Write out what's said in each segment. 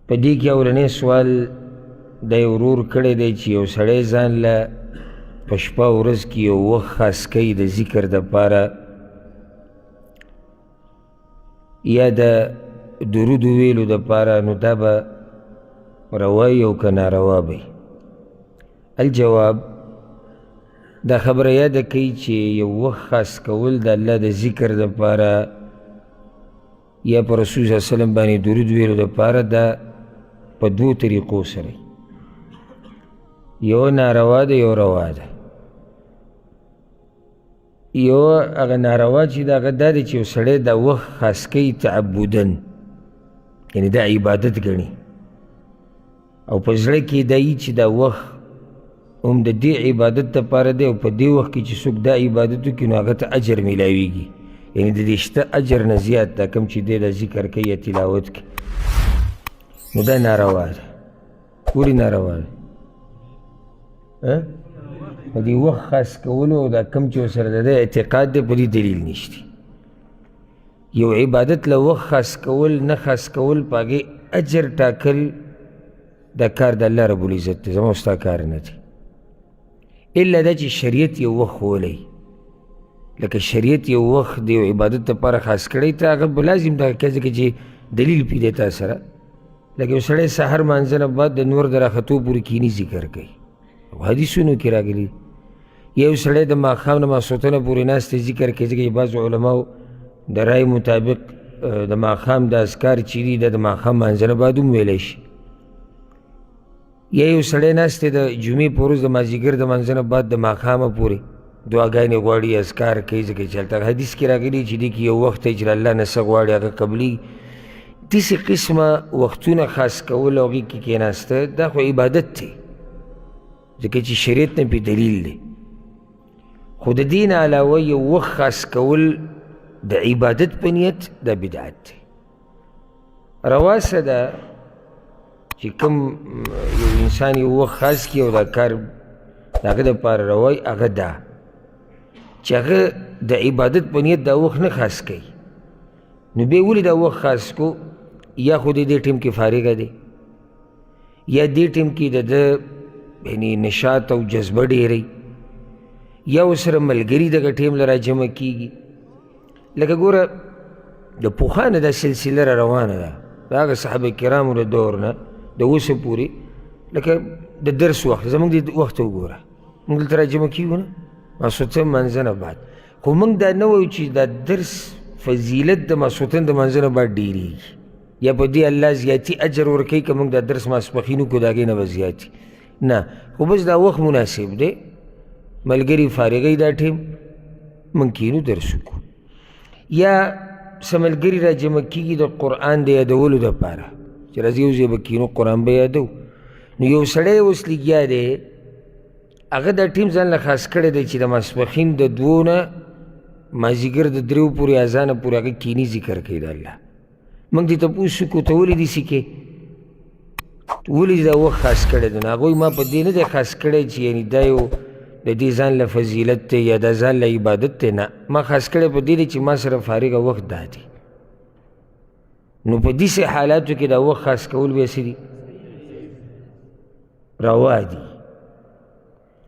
په دې کې اولنی سوال د یو ورور کړی دی چې یو سړی ځان له په شپه ورځ کې یو وخت خاص کوي د ذکر دپاره یا د درود ویلو دپاره، نو دا به روا او که ناروا به؟ الجواب، دا خبره یاده کوي چې یو وخت خاص کول د الله د ذکر دپاره یا په رسول صلی الله علیه وسلم باندې درود ویلو دپاره دا په دوو طریقو سره یو ناروا ده یو روا ده. یو هغه ناروا چې د هغه دا دی چې یو سړی دا وخت خاص کوي تعبدن، یعنې دا عبادت ګڼي او په زړه کې دا وي چې دا وخت هم د دې عبادت دپاره دی او په دې وخت کې چې څوک دا عبادت وکړي نو هغه ته اجر میلاویږي، یعنې د دې شته اجر نه زیات دا کوم چې دی دا ذکر کوي یا تلاوت کوي، نو دا ناروا ده. ولې ناروا ده؟ په دې وخت خاص کولو او دا کوم چې ورسره د ده اعتقاد دی په دې دلیل نشته. یو عبادت له وخت خاص کول نه خاص کول په هغې اجر ټاکل دا کار د الله رب العزت دی، زما ستا کار نه دی، الا دا چې شریعت یو وخت ښولی، لکه شریعت یو وخت د یو عبادت دپاره خاص کړی ته هغه به لازم دغه کوي ځکه چې دلیل پې دی تا سره. لکه یو سړی سحر مانځه نه بعد د نور د راختو پورې کیني ذکر کوي، حدیثونو کې راغلي. یو سړی د ماښام نه ماسخوتنه پورې ناست ذکر کوي ځکه چې بعضو علماو د رای مطابق د ماښام د اذکار چې دي د ماښام مانځه نه بعد هم ویلی شي. یا یو سړی ناست دی د جمعې په ورځ د مازدیګر د مانځه نه بعد د ماښامه پورې دعاګانې غواړي، اذکار کوي ځکه چې هلته حدیث کې راغلي چې دې کې یو وخت دی چې د الله نه څه غواړي هغه قبلي. داسې قسمه وختونه خاص کول او هغې کې کېناسته دا خو عبادت دی ځکه چې شریعت نه پې دلیل دی. خو د دې نه علاوه یو وخت خاص کول د عبادت په نیت دا بدعت دی. روا څه ده چې کوم یو انسان یو وخت خاص کړي او دا کار د هغه دپاره روا وي هغه دا چې هغه د عبادت په نیت دا وخت نه خاص کوي، نو بیا ولې دا وخت خاص کو؟ یا خو دې ټیم کې فارغه دی یا دې ټیم کې د ده یعنې نشاط او جذبه ډېری، یا ورسره ملګري دغه ټیم له راجمع کېږي. لکه ګوره د پخوانه دا سلسله را روانه ده د هغه صحابه کرامو د دور نه د اوسه پورې، لکه د درس وخت زموږ د وخت وګوره موږ دلته راجمع کېږو نه ماسخوتن مانځه نه بعد، خو موږ دا نه وایو چې دا درس فضیلت د ماسخوتن د مانځه نه بعد ډېرېږي یا په دې الله زیاتي اجر ورکوي که موږ دا درس ماسپښین وکړو د هغې نه به زیاتي نه، خو بس دا وخت مناسب دی، ملګري فارغوي دا ټیم موږ کینو درس وکړو. یا څه ملګري را جمع کېږي د قرآن د یادولو دپاره چې راځي یو ځای به کینو قرآن به یادو، نو یو سړی اوس لګیا دی هغه دا ټیم ځان له خاص کړی دی چې د ماسپښین د 2 نه مازدیګر د 3 پورې اذانه پورې هغه کیني ذکر کوي د الله. موږ دې تپوس وکړو ته ولې داسې کې ولې دا وخت خاص کړی دی؟ نو هغوی ما په دې نه دی خاص کړی چې یعنې دا یو د دې ځان له فضیلت دی یا دا ځان له عبادت دی، نه، ما خاص کړی په دې دی چې ما سره فارغه وخت دا دی. نو په داسې حالاتو کې دا وخت خاص کول بیا څه دي؟ روا دي،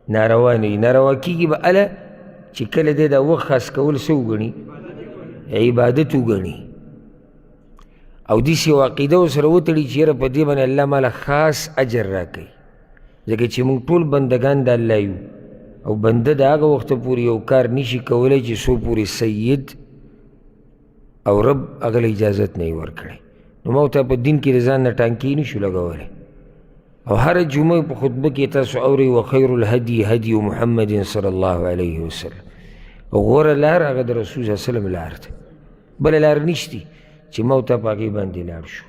ناروا نه دي. ناروا کېږي به هله چې کله دی دا وخت خاص کول څه وګڼي؟ عبادت وګڼي او داسې یو عقیده ورسره وتړي چې یاره په دې باندې الله ماله خاص اجر راکوي، ځکه چې موږ ټول بندګان د الله یو او بنده د هغه وخته پورې یو کار نشي کولی چې څو پورې سید او رب هغه له اجازت نه یې ورکړی. نو ما ورته په دین کې د ځان نه ټانکې نشو لګولی. او هره جمعه په خطبه کې تاسو اورئ وخیر الهدي هدي محمد صلی الله علیه وسلم، غوره لار هغه د رسول صلی الله علیه وسلم لار ده، بله لار نشتي چې ما ورته په هغې باندې لاړ شو.